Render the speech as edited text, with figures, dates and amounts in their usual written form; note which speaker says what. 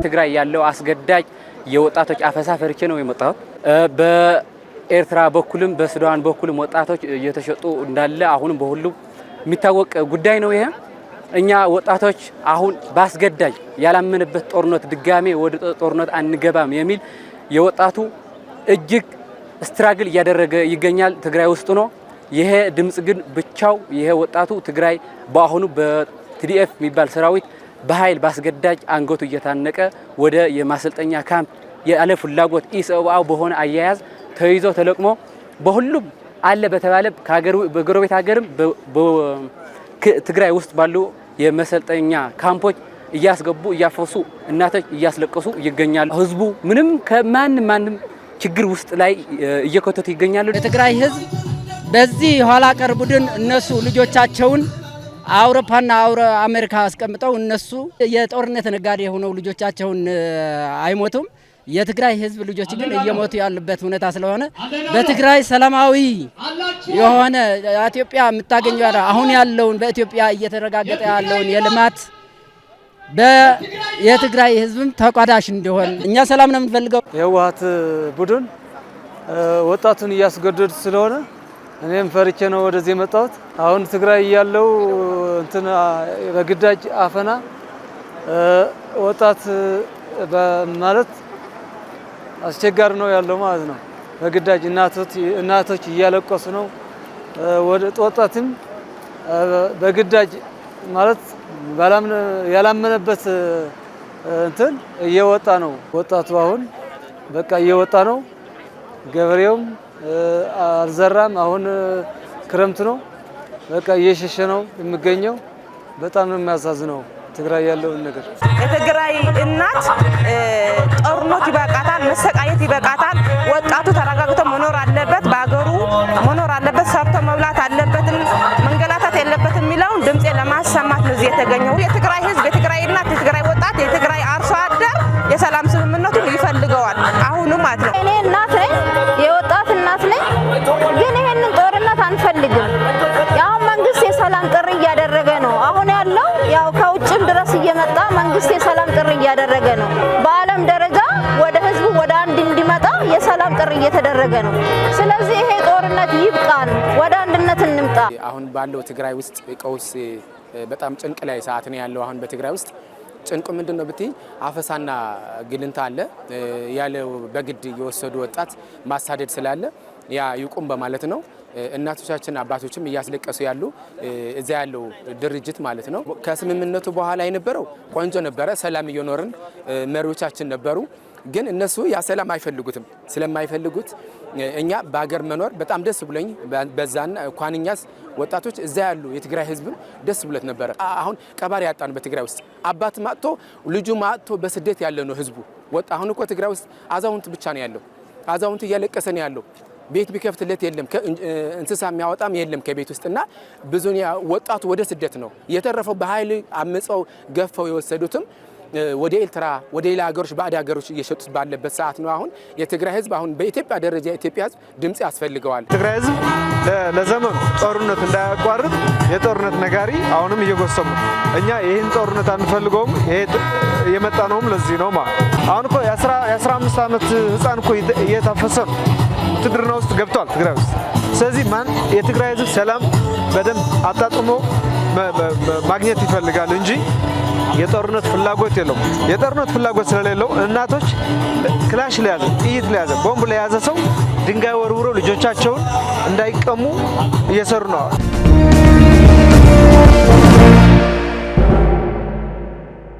Speaker 1: ትግራይ ያለው አስገዳጅ የወጣቶች አፈሳ ፈርቼ ነው የመጣሁት። በኤርትራ በኩልም በሱዳን በኩልም ወጣቶች እየተሸጡ እንዳለ አሁንም በሁሉም የሚታወቅ ጉዳይ ነው። ይሄ እኛ ወጣቶች አሁን ባስገዳጅ ያላመነበት ጦርነት ድጋሜ ወደ ጦርነት አንገባም የሚል የወጣቱ እጅግ ስትራግል እያደረገ ይገኛል ትግራይ ውስጥ ነው። ይሄ ድምጽ ግን ብቻው ይሄ ወጣቱ ትግራይ በአሁኑ በቲዲኤፍ የሚባል ሰራዊት በኃይል ባስገዳጅ አንገቱ እየታነቀ ወደ የማሰልጠኛ ካምፕ ያለ ፍላጎት ኢሰብአዊ በሆነ አያያዝ ተይዞ ተለቅሞ በሁሉም አለ በተባለ ከሀገሩ በጎረቤት ሀገርም ትግራይ ውስጥ ባሉ የመሰልጠኛ ካምፖች እያስገቡ እያፈሱ እናቶች እያስለቀሱ ይገኛሉ። ህዝቡ ምንም ከማንም ችግር ውስጥ ላይ እየከተቱ ይገኛሉ።
Speaker 2: የትግራይ ህዝብ በዚህ ኋላ ቀር ቡድን እነሱ ልጆቻቸውን አውሮፓና አሜሪካ አስቀምጠው እነሱ የጦርነት ነጋዴ ሆነው ልጆቻቸውን አይሞቱም። የትግራይ ህዝብ ልጆች ግን እየሞቱ ያሉበት ሁኔታ ስለሆነ በትግራይ ሰላማዊ የሆነ ኢትዮጵያ የምታገኘው አሁን ያለውን በኢትዮጵያ እየተረጋገጠ ያለውን የልማት የትግራይ ህዝብም ተቋዳሽ እንዲሆን እኛ ሰላም ነው የምንፈልገው።
Speaker 3: የህወሓት ቡድን ወጣቱን እያስገደዱ ስለሆነ እኔም ፈርቼ ነው ወደዚህ የመጣሁት። አሁን ትግራይ ያለው እንትን በግዳጅ አፈና ወጣት ማለት አስቸጋሪ ነው ያለው ማለት ነው። በግዳጅ እናቶች እያለቀሱ ነው። ወደ ወጣትም በግዳጅ ማለት ያላመነበት እንትን እየወጣ ነው። ወጣቱ አሁን በቃ እየወጣ ነው። ገበሬውም አልዘራም። አሁን ክረምት ነው። በቃ እየሸሸ ነው የሚገኘው። በጣም ነው የሚያሳዝነው ትግራይ ያለውን ነገር።
Speaker 4: የትግራይ እናት ጦርነት ይበቃታል፣ መሰቃየት ይበቃታል። ወጣቱ ተረጋግቶ መኖር አለበት፣ በአገሩ መኖር አለበት፣ ሰርቶ መብላት አለበት፣ መንገላታት የለበትም የሚለውን ድምጼ ለማሰማት ነው እዚህ የተገኘው። የትግራይ ህዝብ፣ የትግራይ እናት፣ የትግራይ ወጣት፣ የትግራይ አርሶ አደር የሰላም ስምምነቱን ይፈልገዋል አሁኑ ማለት ነው።
Speaker 5: እኔ እናት ነኝ፣ የወጣት እናት ነኝ። ግን ይሄንን ጦርነት አንፈልግም። ያው መንግስት የሰላም ጥሪ እያደረገ ነው። አሁን ያለው ያው ከውጭም ድረስ እየመጣ መንግስት የሰላም ጥሪ እያደረገ ነው። በዓለም ደረጃ ወደ ህዝቡ ወደ አንድ እንዲመጣ የሰላም ጥሪ እየተደረገ ነው። ስለዚህ ይሄ ጦርነት ይብቃን፣ ወደ አንድነት እንምጣ።
Speaker 6: አሁን ባለው ትግራይ ውስጥ ቀውስ በጣም ጭንቅ ላይ ሰዓት ነው ያለው። አሁን በትግራይ ውስጥ ጭንቁ ምንድነው ብትይ አፈሳና ግልንታ አለ። ያለው በግድ የወሰዱ ወጣት ማሳደድ ስላለ ያ ይቁም በማለት ነው። እናቶቻችን አባቶችም እያስለቀሱ ያሉ እዛ ያለው ድርጅት ማለት ነው። ከስምምነቱ በኋላ የነበረው ቆንጆ ነበረ። ሰላም እየኖርን መሪዎቻችን ነበሩ። ግን እነሱ ያ ሰላም አይፈልጉትም። ስለማይፈልጉት እኛ በአገር መኖር በጣም ደስ ብሎኝ በዛና ኳንኛስ ወጣቶች እዛ ያሉ የትግራይ ህዝብም ደስ ብሎት ነበረ። አሁን ቀባሪ ያጣን በትግራይ ውስጥ አባት ማጥቶ ልጁ ማጥቶ በስደት ያለ ነው ህዝቡ። አሁን እኮ ትግራይ ውስጥ አዛውንት ብቻ ነው ያለው። አዛውንት እያለቀሰ ነው ያለው። ቤት ቢከፍትለት የለም፣ እንስሳ የሚያወጣም የለም ከቤት ውስጥና ብዙን ወጣቱ ወደ ስደት ነው የተረፈው። በኃይል አመፀው ገፈው የወሰዱትም ወደ ኤርትራ ወደ ሌላ ሀገሮች ባዕድ ሀገሮች እየሸጡት ባለበት ሰዓት ነው። አሁን የትግራይ ህዝብ አሁን በኢትዮጵያ ደረጃ የኢትዮጵያ ህዝብ ድምጽ ያስፈልገዋል።
Speaker 7: ትግራይ ህዝብ ለዘመኑ ጦርነት እንዳያቋርጥ የጦርነት ነጋሪ አሁንም እየጎሰሙ እኛ ይህን ጦርነት አንፈልገውም። ይሄ የመጣ ነውም ለዚህ ነው ማለት አሁን እኮ የ15 ዓመት ህፃን እኮ እየታፈሰ ነው ውትድርና ውስጥ ገብቷል ትግራይ ውስጥ። ስለዚህ የትግራይ ህዝብ ሰላም በደንብ አጣጥሞ ማግኘት ይፈልጋል እንጂ የጦርነት ፍላጎት የለውም። የጦርነት ፍላጎት ስለሌለው እናቶች ክላሽ ለያዘ ጥይት ለያዘ ቦምብ ለያዘ ሰው ድንጋይ ወርውሮ ልጆቻቸውን እንዳይቀሙ እየሰሩ ነው።